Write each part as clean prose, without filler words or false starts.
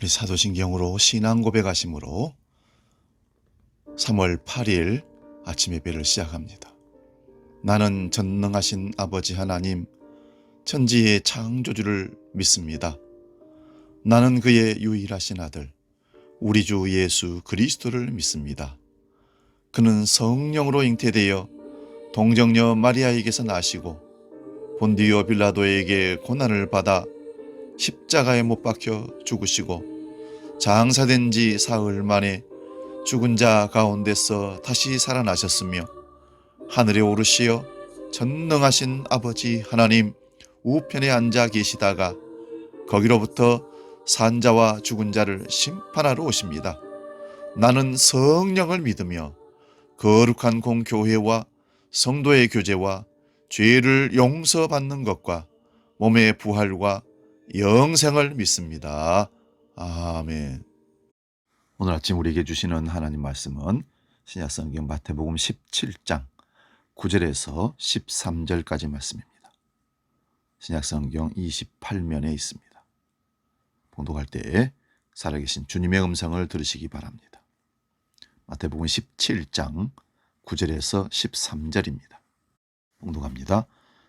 우리 사도신경으로 신앙 고백하심으로 3월 8일 아침 예배를 시작합니다. 나는 전능하신 아버지 하나님, 천지의 창조주를 믿습니다. 나는 그의 유일하신 아들, 우리 주 예수 그리스도를 믿습니다. 그는 성령으로 잉태되어 동정녀 마리아에게서 나시고 본디오 빌라도에게 고난을 받아 십자가에 못 박혀 죽으시고 장사된 지 사흘 만에 죽은 자 가운데서 다시 살아나셨으며 하늘에 오르시어 전능하신 아버지 하나님 우편에 앉아 계시다가 거기로부터 산자와 죽은 자를 심판하러 오십니다. 나는 성령을 믿으며 거룩한 공교회와 성도의 교제와 죄를 용서받는 것과 몸의 부활과 영생을 믿습니다. 아멘. 오늘 아침 우리에게 주시는 하나님 말씀은 신약성경 마태복음 17장 9절에서 13절까지 말씀입니다. 신약성경 28면에 있습니다. 봉독할 때 살아계신 주님의 음성을 들으시기 바랍니다. 마태복음 17장 9절에서 13절입니다. 봉독합니다.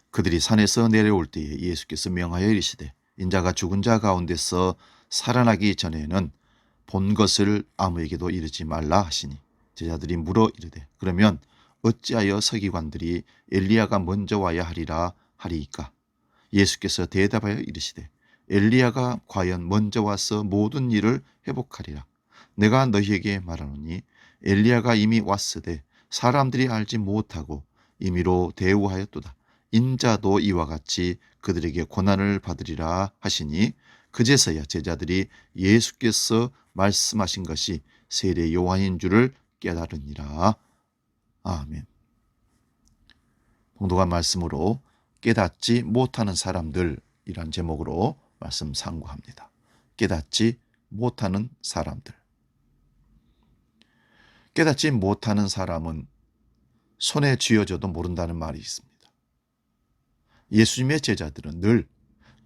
그들이 산에서 내려올 때에 예수께서 명하여 이르시되 인자가 죽은 자 가운데서 살아나기 전에는 본 것을 아무에게도 이르지 말라 하시니 제자들이 물어 이르되 그러면 어찌하여 서기관들이 엘리야가 먼저 와야 하리라 하리이까? 예수께서 대답하여 이르시되 엘리야가 과연 먼저 와서 모든 일을 회복하리라. 내가 너희에게 말하노니 엘리야가 이미 왔으되 사람들이 알지 못하고 임의로 대우하였도다. 인자도 이와 같이 그들에게 고난을 받으리라 하시니 그제서야 제자들이 예수께서 말씀하신 것이 세례 요한인 줄을 깨달으니라. 아멘. 봉독한 말씀으로 깨닫지 못하는 사람들이란 제목으로 말씀 상고합니다. 깨닫지 못하는 사람들. 깨닫지 못하는 사람은 손에 쥐어져도 모른다는 말이 있습니다. 예수님의 제자들은 늘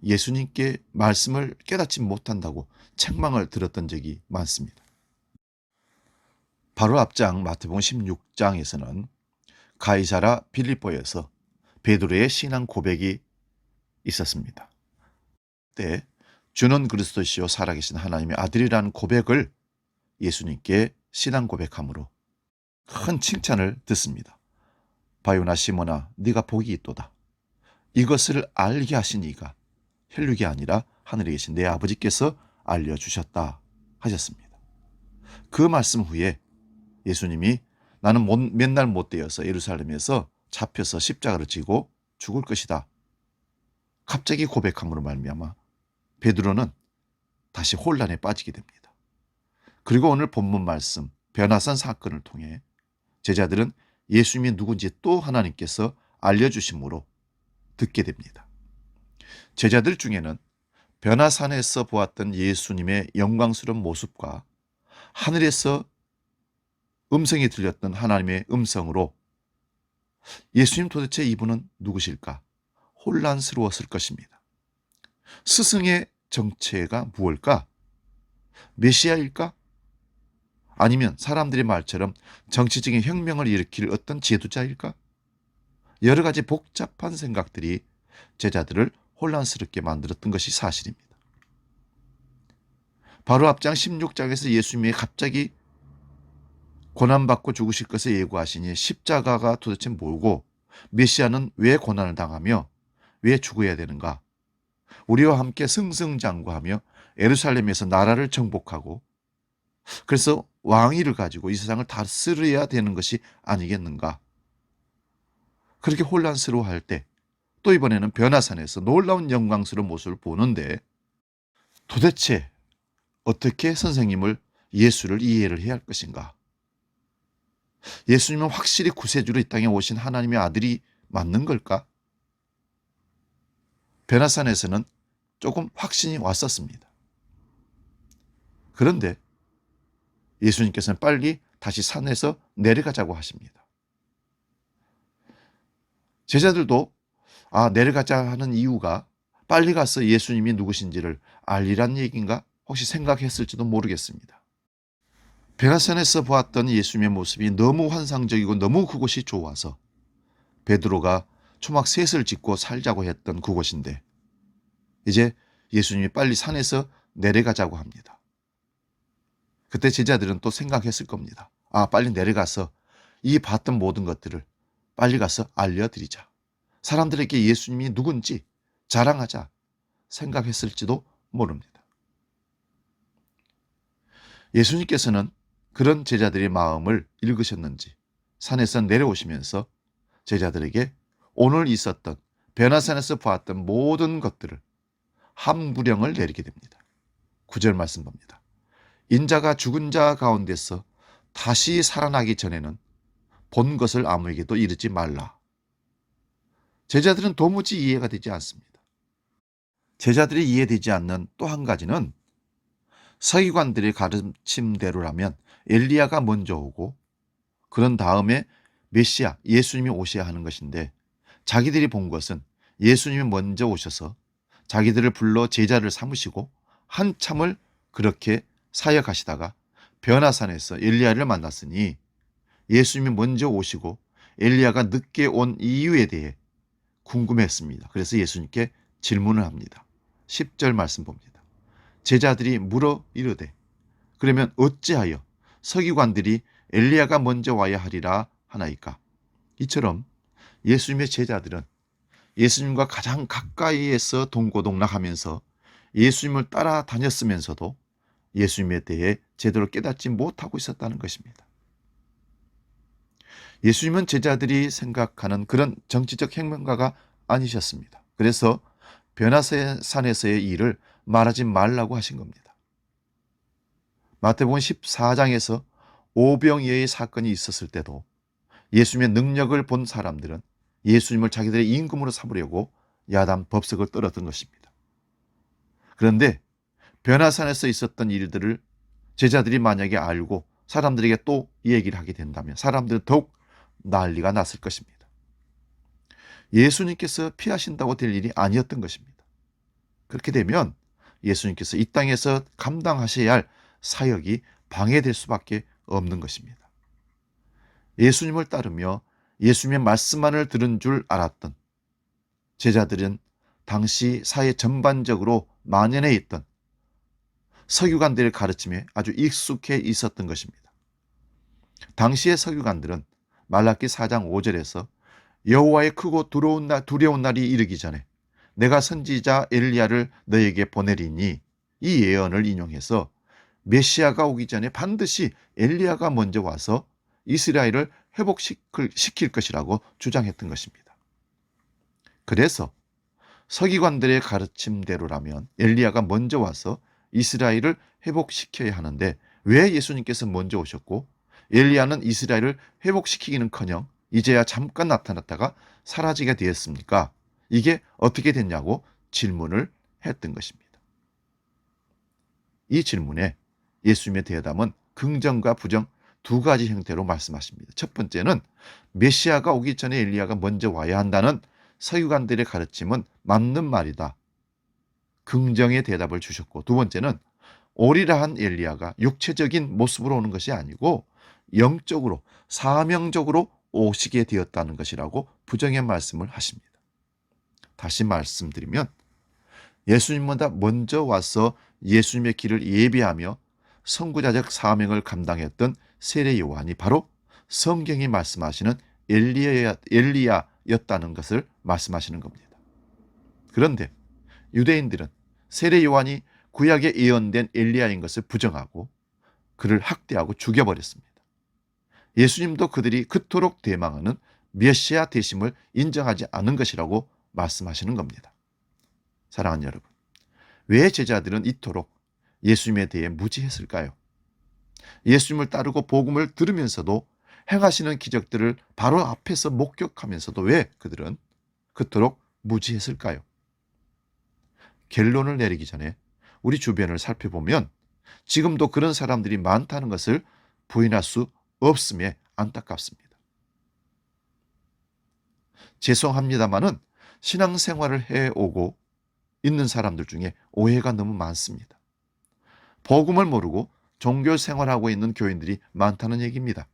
예수님께 말씀을 깨닫지 못한다고 책망을 들었던 적이 많습니다. 바로 앞장 마태복음 16장에서는 가이사라 빌립보에서 베드로의 신앙 고백이 있었습니다. 그때 주는 그리스도시요 살아계신 하나님의 아들이라는 고백을 예수님께 신앙 고백함으로 큰 칭찬을 듣습니다. 바요나 시몬아 네가 복이 있도다. 이것을 알게 하신 이가 혈육이 아니라 하늘에 계신 내 아버지께서 알려주셨다 하셨습니다. 그 말씀 후에 예수님이 나는 맨날 못되어서 예루살렘에서 잡혀서 십자가를 지고 죽을 것이다. 갑자기 고백함으로 말미암아 베드로는 다시 혼란에 빠지게 됩니다. 그리고 오늘 본문 말씀 변화산 사건을 통해 제자들은 예수님이 누군지 또 하나님께서 알려주심으로 듣게 됩니다. 제자들 중에는 변화산에서 보았던 예수님의 영광스러운 모습과 하늘에서 음성이 들렸던 하나님의 음성으로 예수님 도대체 이분은 누구실까? 혼란스러웠을 것입니다. 스승의 정체가 무엇일까? 메시아일까? 아니면 사람들의 말처럼 정치적인 혁명을 일으킬 어떤 지도자일까? 여러 가지 복잡한 생각들이 제자들을 혼란스럽게 만들었던 것이 사실입니다. 바로 앞장 16장에서 예수님이 갑자기 고난받고 죽으실 것을 예고하시니 십자가가 도대체 뭐고 메시아는 왜 고난을 당하며 왜 죽어야 되는가? 우리와 함께 승승장구하며 예루살렘에서 나라를 정복하고 그래서 왕위를 가지고 이 세상을 다스려야 되는 것이 아니겠는가? 그렇게 혼란스러워할 때 또 이번에는 변화산에서 놀라운 영광스러운 모습을 보는데 도대체 어떻게 선생님을 예수를 이해를 해야 할 것인가? 예수님은 확실히 구세주로 이 땅에 오신 하나님의 아들이 맞는 걸까? 변화산에서는 조금 확신이 왔었습니다. 그런데 예수님께서는 빨리 다시 산에서 내려가자고 하십니다. 제자들도 내려가자 하는 이유가 빨리 가서 예수님이 누구신지를 알리란 얘기인가? 혹시 생각했을지도 모르겠습니다. 베라산에서 보았던 예수님의 모습이 너무 환상적이고 너무 그곳이 좋아서 베드로가 초막 셋을 짓고 살자고 했던 그곳인데 이제 예수님이 빨리 산에서 내려가자고 합니다. 그때 제자들은 또 생각했을 겁니다. 아, 빨리 내려가서 이 봤던 모든 것들을 빨리 가서 알려드리자. 사람들에게 예수님이 누군지 자랑하자 생각했을지도 모릅니다. 예수님께서는 그런 제자들의 마음을 읽으셨는지 산에서 내려오시면서 제자들에게 오늘 있었던 변화산에서 보았던 모든 것들을 함구령을 내리게 됩니다. 9절 말씀 봅니다. 인자가 죽은 자 가운데서 다시 살아나기 전에는 본 것을 아무에게도 이르지 말라. 제자들은 도무지 이해가 되지 않습니다. 제자들이 이해되지 않는 또 한 가지는 서기관들의 가르침대로라면 엘리야가 먼저 오고 그런 다음에 메시아 예수님이 오셔야 하는 것인데 자기들이 본 것은 예수님이 먼저 오셔서 자기들을 불러 제자를 삼으시고 한참을 그렇게 사역하시다가 변화산에서 엘리야를 만났으니 예수님이 먼저 오시고 엘리야가 늦게 온 이유에 대해 궁금했습니다. 그래서 예수님께 질문을 합니다. 10절 말씀 봅니다. 제자들이 물어 이르되 그러면 어찌하여 서기관들이 엘리야가 먼저 와야 하리라 하나이까? 이처럼 예수님의 제자들은 예수님과 가장 가까이에서 동고동락하면서 예수님을 따라다녔으면서도 예수님에 대해 제대로 깨닫지 못하고 있었다는 것입니다. 예수님은 제자들이 생각하는 그런 정치적 행명가가 아니셨습니다. 그래서 변화산에서의 일을 말하지 말라고 하신 겁니다. 마태복음 14장에서 오병이어의 사건이 있었을 때도 예수님의 능력을 본 사람들은 예수님을 자기들의 임금으로 삼으려고 야단 법석을 떨었던 것입니다. 그런데 변화산에서 있었던 일들을 제자들이 만약에 알고 사람들에게 또 이 얘기를 하게 된다면 사람들은 더욱 난리가 났을 것입니다. 예수님께서 피하신다고 될 일이 아니었던 것입니다. 그렇게 되면 예수님께서 이 땅에서 감당하셔야 할 사역이 방해될 수밖에 없는 것입니다. 예수님을 따르며 예수님의 말씀만을 들은 줄 알았던 제자들은 당시 사회 전반적으로 만연해 있던 서기관들의 가르침에 아주 익숙해 있었던 것입니다. 당시의 서기관들은 말라기 4장 5절에서 여호와의 크고 두려운 날이 이르기 전에 내가 선지자 엘리야를 너에게 보내리니 이 예언을 인용해서 메시아가 오기 전에 반드시 엘리야가 먼저 와서 이스라엘을 회복시킬 것이라고 주장했던 것입니다. 그래서 서기관들의 가르침대로라면 엘리야가 먼저 와서 이스라엘을 회복시켜야 하는데 왜 예수님께서 먼저 오셨고 엘리야는 이스라엘을 회복시키기는커녕 이제야 잠깐 나타났다가 사라지게 되었습니까? 이게 어떻게 됐냐고 질문을 했던 것입니다. 이 질문에 예수님의 대답은 긍정과 부정 두 가지 형태로 말씀하십니다. 첫 번째는 메시아가 오기 전에 엘리야가 먼저 와야 한다는 서기관들의 가르침은 맞는 말이다. 긍정의 대답을 주셨고 두 번째는 오리라 한 엘리야가 육체적인 모습으로 오는 것이 아니고 영적으로 사명적으로 오시게 되었다는 것이라고 부정의 말씀을 하십니다. 다시 말씀드리면 예수님보다 먼저 와서 예수님의 길을 예비하며 선구자적 사명을 감당했던 세례 요한이 바로 성경이 말씀하시는 엘리야였다는 것을 말씀하시는 겁니다. 그런데 유대인들은 세례 요한이 구약에 예언된 엘리야인 것을 부정하고 그를 학대하고 죽여버렸습니다. 예수님도 그들이 그토록 대망하는 메시아 되심을 인정하지 않은 것이라고 말씀하시는 겁니다. 사랑하는 여러분, 왜 제자들은 이토록 예수님에 대해 무지했을까요? 예수님을 따르고 복음을 들으면서도 행하시는 기적들을 바로 앞에서 목격하면서도 왜 그들은 그토록 무지했을까요? 결론을 내리기 전에 우리 주변을 살펴보면 지금도 그런 사람들이 많다는 것을 부인할 수 없음에 안타깝습니다. 죄송합니다마는 신앙생활을 해오고 있는 사람들 중에 오해가 너무 많습니다. 복음을 모르고 종교 생활하고 있는 교인들이 많다는 얘기입니다.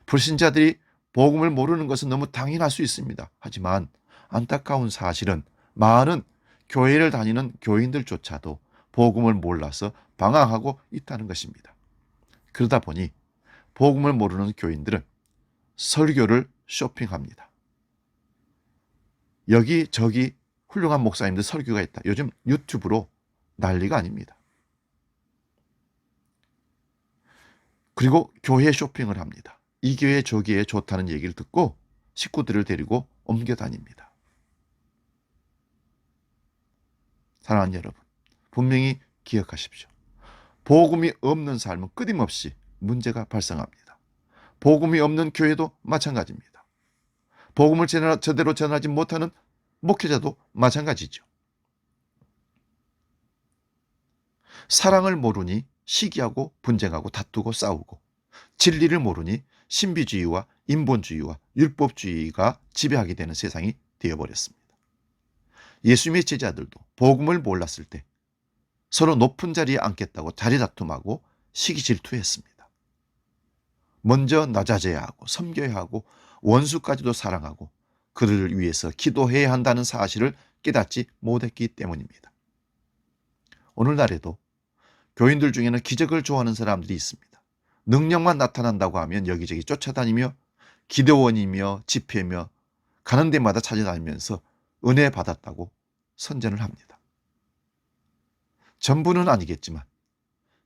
불신자들이 복음을 모르는 것은 너무 당연할 수 있습니다. 하지만 안타까운 사실은 많은 교회를 다니는 교인들조차도 복음을 몰라서 방황하고 있다는 것입니다. 그러다 보니 복음을 모르는 교인들은 설교를 쇼핑합니다. 여기저기 훌륭한 목사님들 설교가 있다. 요즘 유튜브로 난리가 아닙니다. 그리고 교회 쇼핑을 합니다. 이 교회 저 교회 좋다는 얘기를 듣고 식구들을 데리고 옮겨 다닙니다. 사랑하는 여러분, 분명히 기억하십시오. 복음이 없는 삶은 끊임없이 문제가 발생합니다. 복음이 없는 교회도 마찬가지입니다. 복음을 제대로 전하지 못하는 목회자도 마찬가지죠. 사랑을 모르니 시기하고 분쟁하고 다투고 싸우고, 진리를 모르니 신비주의와 인본주의와 율법주의가 지배하게 되는 세상이 되어버렸습니다. 예수님의 제자들도 복음을 몰랐을 때 서로 높은 자리에 앉겠다고 자리 다툼하고 시기 질투했습니다. 먼저 낮아져야 하고 섬겨야 하고 원수까지도 사랑하고 그를 위해서 기도해야 한다는 사실을 깨닫지 못했기 때문입니다. 오늘날에도 교인들 중에는 기적을 좋아하는 사람들이 있습니다. 능력만 나타난다고 하면 여기저기 쫓아다니며 기도원이며 집회며 가는 데마다 찾아다니면서 은혜 받았다고 선전을 합니다. 전부는 아니겠지만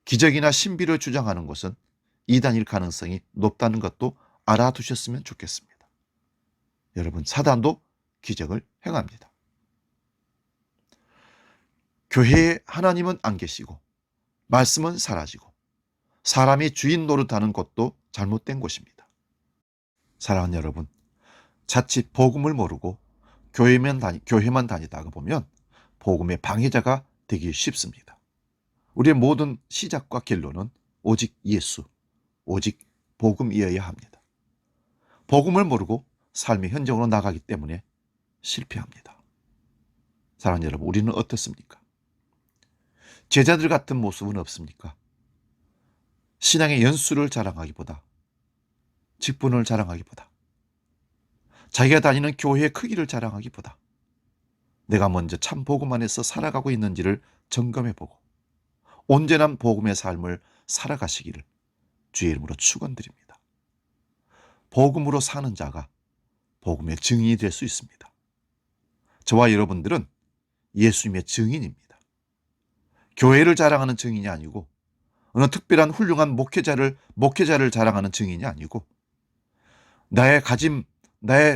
기적이나 신비를 주장하는 것은 이단일 가능성이 높다는 것도 알아두셨으면 좋겠습니다. 여러분, 사단도 기적을 행합니다. 교회에 하나님은 안 계시고 말씀은 사라지고 사람이 주인 노릇하는 것도 잘못된 것입니다. 사랑하는 여러분, 자칫 복음을 모르고 교회만 다니다가 보면 복음의 방해자가 되기 쉽습니다. 우리의 모든 시작과 결론은 오직 예수, 오직 복음이어야 합니다. 복음을 모르고 삶의 현장으로 나가기 때문에 실패합니다. 사랑하는 여러분, 우리는 어떻습니까? 제자들 같은 모습은 없습니까? 신앙의 연수를 자랑하기보다, 직분을 자랑하기보다, 자기가 다니는 교회의 크기를 자랑하기보다 내가 먼저 참 복음 안에서 살아가고 있는지를 점검해보고 온전한 복음의 삶을 살아가시기를 주의 이름으로 축원드립니다. 복음으로 사는 자가 복음의 증인이 될 수 있습니다. 저와 여러분들은 예수님의 증인입니다. 교회를 자랑하는 증인이 아니고 어느 특별한 훌륭한 목회자를 자랑하는 증인이 아니고 나의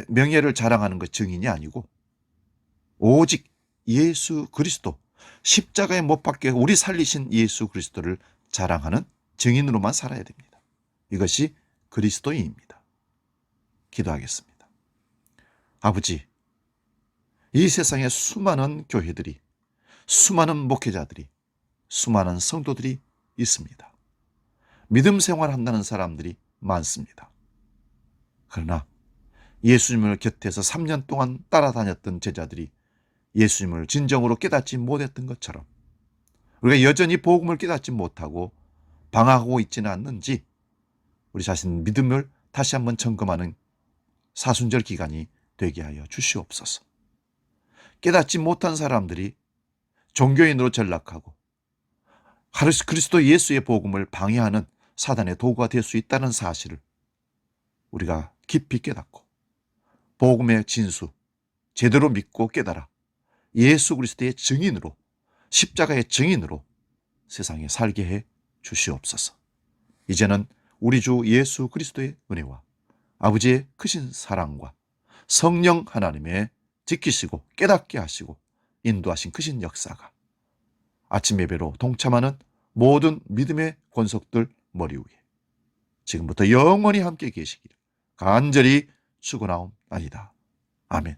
명예를 자랑하는 것 증인이 아니고 오직 예수 그리스도, 십자가에 못 박혀 우리 살리신 예수 그리스도를 자랑하는 증인으로만 살아야 됩니다. 이것이 그리스도인입니다. 기도하겠습니다. 아버지, 이 세상에 수많은 교회들이, 수많은 목회자들이, 수많은 성도들이 있습니다. 믿음 생활한다는 사람들이 많습니다. 그러나 예수님을 곁에서 3년 동안 따라다녔던 제자들이 예수님을 진정으로 깨닫지 못했던 것처럼 우리가 여전히 복음을 깨닫지 못하고 방황하고 있지는 않는지 우리 자신 믿음을 다시 한번 점검하는 사순절 기간이 되게 하여 주시옵소서. 깨닫지 못한 사람들이 종교인으로 전락하고 그리스도 예수의 복음을 방해하는 사단의 도구가 될 수 있다는 사실을 우리가 깊이 깨닫고 복음의 진수 제대로 믿고 깨달아 예수 그리스도의 증인으로, 십자가의 증인으로 세상에 살게 해 주시옵소서. 이제는 우리 주 예수 그리스도의 은혜와 아버지의 크신 사랑과 성령 하나님의 지키시고 깨닫게 하시고 인도하신 크신 역사가 아침 예배로 동참하는 모든 믿음의 권속들 머리 위에 지금부터 영원히 함께 계시기를 간절히 축원하옵나이다. 아멘.